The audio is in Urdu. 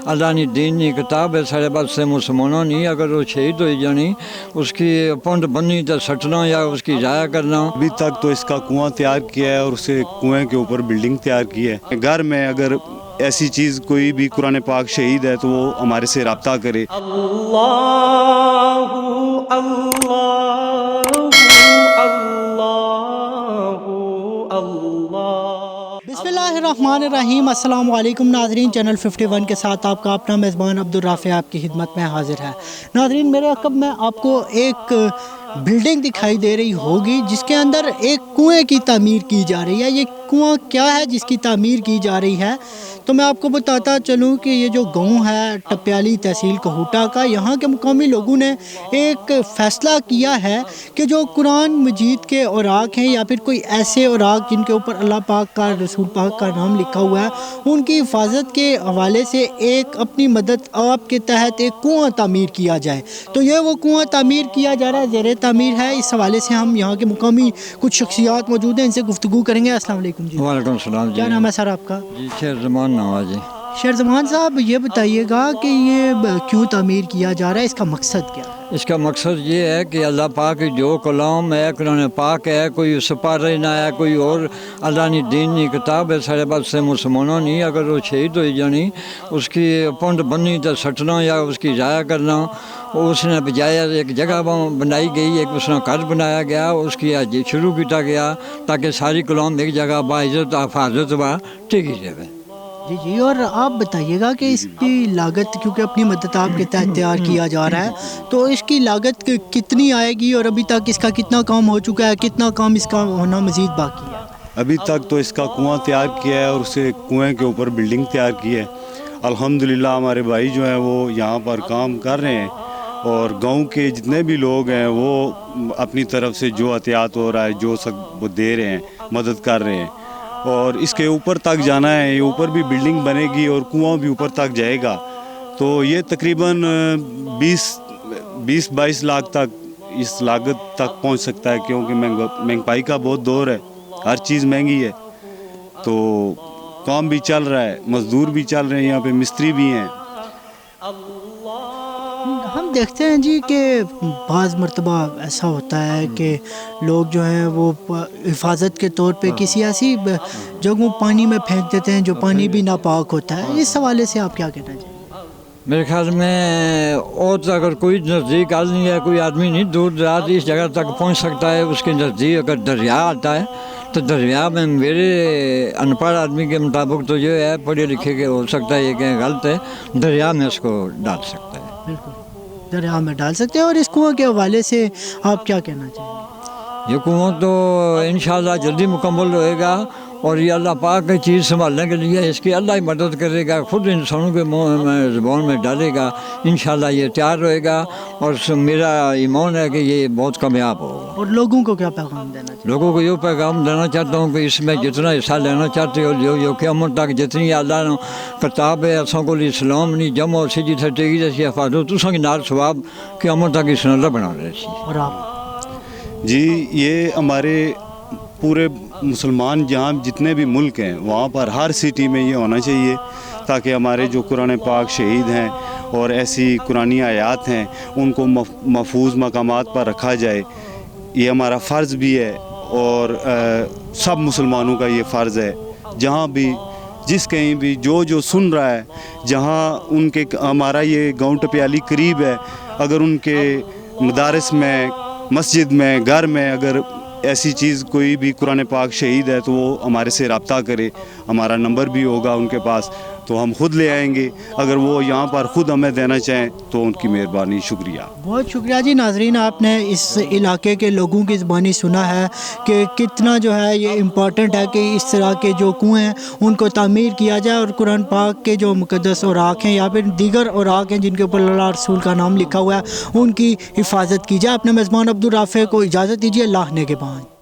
اللہ نے دین کی کتاب ہے سارے پاس سے مسلمانوں نہیں، اگر وہ شہید ہوئی جانی اس کی پونڈ بننی تو سٹنا یا اس کی ضائع کرنا۔ ابھی تک تو اس کا کنواں تیار کیا ہے اور اسے کنویں کے اوپر بلڈنگ تیار کی ہے۔ گھر میں اگر ایسی چیز کوئی بھی قرآن پاک شہید ہے تو وہ ہمارے سے رابطہ کرے۔ اللہ اللہ اللہ اللہ۔ بسم اللہ الرحمن الرحیم۔ السلام علیکم ناظرین، چینل 51 کے ساتھ آپ کا اپنا میزبان عبدالرافع آپ کی خدمت میں حاضر ہے۔ ناظرین، میرے عقب میں آپ کو ایک بلڈنگ دکھائی دے رہی ہوگی جس کے اندر ایک کنویں کی تعمیر کی جا رہی ہے۔ یہ کنواں کیا ہے جس کی تعمیر کی جا رہی ہے تو میں آپ کو بتاتا چلوں کہ یہ جو گاؤں ہے ٹپیالی تحصیل کوہوٹا کا، یہاں کے مقامی لوگوں نے ایک فیصلہ کیا ہے کہ جو قرآن مجید کے اوراق ہیں یا پھر کوئی ایسے اوراق جن کے اوپر اللہ پاک کا رسول پاک کا نام لکھا ہوا ہے، ان کی حفاظت کے حوالے سے ایک اپنی مدد آپ کے تحت ایک کنواں تعمیر کیا جائے۔ تو یہ وہ کنواں تعمیر کیا جا رہا ہے، زیر تعمیر ہے۔ اس حوالے سے ہم یہاں کے مقامی کچھ شخصیات موجود ہیں، ان سے گفتگو کریں گے۔ السلام علیکم جی۔ وعلیکم السلام جی۔ کیا نام ہے سر آپ کا؟ جی شیر زمان نواز جی۔ شیر زمان صاحب، یہ بتائیے گا کہ یہ کیوں تعمیر کیا جا رہا ہے، اس کا مقصد کیا ہے؟ اس کا مقصد یہ ہے کہ اللہ پاک کی جو کلام ہے، قرآن پاک ہے، کوئی سپارہ نہ ہے، کوئی اور اللہ نے دین کی کتاب ہے سارے پاس سے مسلمانوں نہیں، اگر وہ شہید ہوئی جانی اس کی پونڈ بننی تو سٹنا یا اس کی ضائع کرنا، اس نے بجایا ایک جگہ بنائی گئی، ایک اس نے گھر بنایا گیا، اس کی آج شروع کیا گیا تاکہ ساری کلام ایک جگہ باعزت حفاظت و ٹھیک جائے۔ جی جی، اور آپ بتائیے گا کہ اس کی لاگت، کیونکہ اپنی مدد آپ کے تحت تیار کیا جا رہا ہے، تو اس کی لاگت کتنی آئے گی اور ابھی تک اس کا کتنا کام ہو چکا ہے، کتنا کام اس کا ہونا مزید باقی ہے؟ ابھی تک تو اس کا کنواں تیار کیا ہے اور اسے کنویں کے اوپر بلڈنگ تیار کی ہے۔ الحمدللہ ہمارے بھائی جو ہیں وہ یہاں پر کام کر رہے ہیں اور گاؤں کے جتنے بھی لوگ ہیں وہ اپنی طرف سے جو احتیاط ہو رہا ہے جو سب وہ دے رہے ہیں، مدد کر رہے ہیں، اور اس کے اوپر تک جانا ہے۔ یہ اوپر بھی بلڈنگ بنے گی اور کنواں بھی اوپر تک جائے گا، تو یہ تقریباً 20-22 لاکھ تک اس لاگت تک پہنچ سکتا ہے، کیونکہ مہنگائی کا بہت دور ہے، ہر چیز مہنگی ہے۔ تو کام بھی چل رہا ہے، مزدور بھی چل رہے ہیں، یہاں پہ مستری بھی ہیں۔ ہم دیکھتے ہیں جی کہ بعض مرتبہ ایسا ہوتا ہے کہ لوگ جو ہیں وہ حفاظت کے طور پہ کسی ایسی جگہوں پانی میں پھینک دیتے ہیں جو پانی بھی ناپاک ہوتا ہے۔ اس حوالے سے آپ کیا کہنا چاہیں؟ میرے خیال میں اور اگر کوئی نزدیک آدمی ہے، کوئی آدمی نہیں دور دراز اس جگہ تک پہنچ سکتا ہے، اس کے نزدیک اگر دریا آتا ہے تو دریا میں میرے ان پڑھ آدمی کے مطابق تو یہ ہے، پڑھے لکھے کے ہو سکتا ہے یہ کہ غلط ہے، دریا میں اس کو ڈال سکتا ہے۔ بالکل دریا میں ڈال سکتے ہیں۔ اور اس کنویں کے حوالے سے آپ کیا کہنا چاہیں گے؟ یہ کنواں تو انشاءاللہ جلدی مکمل ہوئے گا اور یہ اللہ پاک کی چیز سنبھالنے کے لیے اس کی اللہ ہی مدد کرے گا، خود انسانوں کے زبان میں ڈالے گا، انشاءاللہ یہ تیار ہوئے گا، اور میرا ایمان ہے کہ یہ بہت کامیاب ہوگا۔ اور لوگوں کو کیا پیغام دینا چاہیے؟ لوگوں کو یہ پیغام دینا چاہتا ہوں کہ اس میں جتنا حصہ لینا چاہتے ہو جو قیامت تک جتنی اللہ نے کتاب ہے اساں کو اسلام نہیں جمع ہو سی جتنے ٹیگی جیسی حفاظت تساں کی نال ثواب قیامت تک اس نے اللہ بنا رہے سی۔ اور آپ؟ جی، یہ ہمارے پورے مسلمان جہاں جتنے بھی ملک ہیں وہاں پر ہر سٹی میں یہ ہونا چاہیے تاکہ ہمارے جو قرآن پاک شہید ہیں اور ایسی قرآنی آیات ہیں ان کو محفوظ مقامات پر رکھا جائے۔ یہ ہمارا فرض بھی ہے اور سب مسلمانوں کا یہ فرض ہے، جہاں بھی جس کہیں بھی جو سن رہا ہے، جہاں ان کے ہمارا یہ گاؤں ٹپیالی قریب ہے، اگر ان کے مدارس میں، مسجد میں، گھر میں اگر ایسی چیز کوئی بھی قرآن پاک شہید ہے تو وہ ہمارے سے رابطہ کرے، ہمارا نمبر بھی ہوگا ان کے پاس، تو ہم خود لے آئیں گے۔ اگر وہ یہاں پر خود ہمیں دینا چاہیں تو ان کی مہربانی، شکریہ۔ بہت شکریہ جی۔ ناظرین، آپ نے اس علاقے کے لوگوں کی زبانی سنا ہے کہ کتنا جو ہے یہ امپورٹنٹ ہے کہ اس طرح کے جو کنویں ہیں ان کو تعمیر کیا جائے اور قرآن پاک کے جو مقدس اوراق ہیں یا پھر دیگر اوراق ہیں جن کے اوپر اللہ رسول کا نام لکھا ہوا ہے ان کی حفاظت کی جائے۔ اپنے میزبان عبدالرافع کو اجازت دیجیے، اللہ نے کے بعد۔